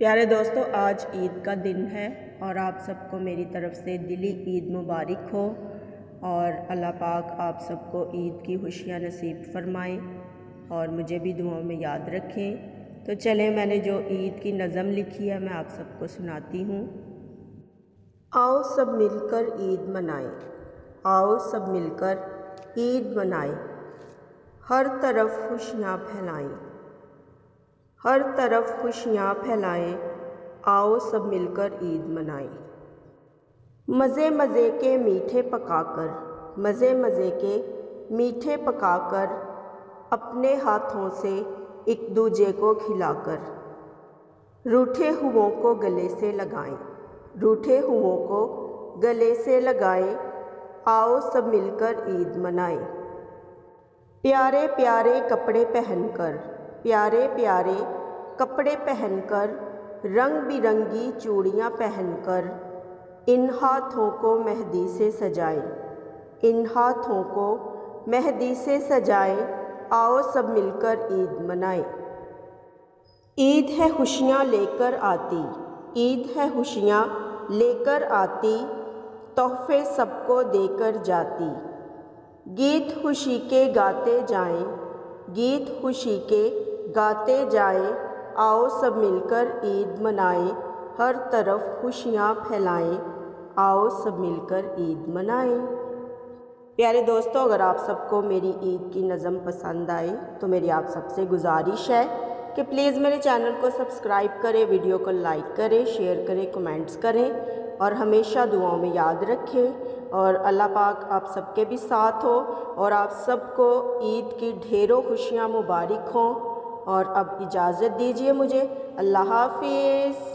प्यारे दोस्तों, आज ईद का दिन है और आप सबको मेरी तरफ़ से दिली ईद मुबारक हो और अल्लाह पाक आप सबको ईद की खुशियाँ नसीब फरमाएँ और मुझे भी दुआओं में याद रखें। तो चलें, मैंने जो ईद की नज़म लिखी है मैं आप सबको सुनाती हूँ। आओ सब मिलकर ईद मनाएं, आओ सब मिलकर ईद मनाएं, हर तरफ खुशियाँ फैलाएं, हर तरफ खुशियाँ फैलाएं, आओ सब मिलकर ईद मनाएं। मज़े मज़े के मीठे पकाकर, मज़े मज़े के मीठे पकाकर, अपने हाथों से एक दूजे को खिलाकर, रूठे हुओं को गले से लगाएं, रूठे हुओं को गले से लगाएं, आओ सब मिलकर ईद मनाएं। प्यारे प्यारे कपड़े पहनकर, प्यारे प्यारे कपड़े पहनकर, रंग बिरंगी चूड़ियाँ पहनकर, इन हाथों को मेहंदी से सजाएं, इन हाथों को मेहंदी से सजाएं, आओ सब मिलकर ईद मनाएं। ईद है खुशियाँ लेकर आती, ईद है खुशियाँ लेकर आती, तोहफे सबको देकर जाती, गीत खुशी के गाते जाएं, गीत खुशी के गाते जाएं, आओ सब मिलकर ईद मनाएं, हर तरफ खुशियाँ फैलाएं, आओ सब मिलकर ईद मनाएं। प्यारे दोस्तों, अगर आप सबको मेरी ईद की नज़म पसंद आए तो मेरी आप सबसे गुजारिश है कि प्लीज़ मेरे चैनल को सब्सक्राइब करें, वीडियो को लाइक करें, शेयर करें, कमेंट्स करें और हमेशा दुआओं में याद रखें और अल्लाह पाक आप सबके भी साथ हो और आप सबको ईद की ढेरों खुशियाँ मुबारक हों। और अब इजाज़त दीजिए मुझे, अल्लाह हाफ़िज़।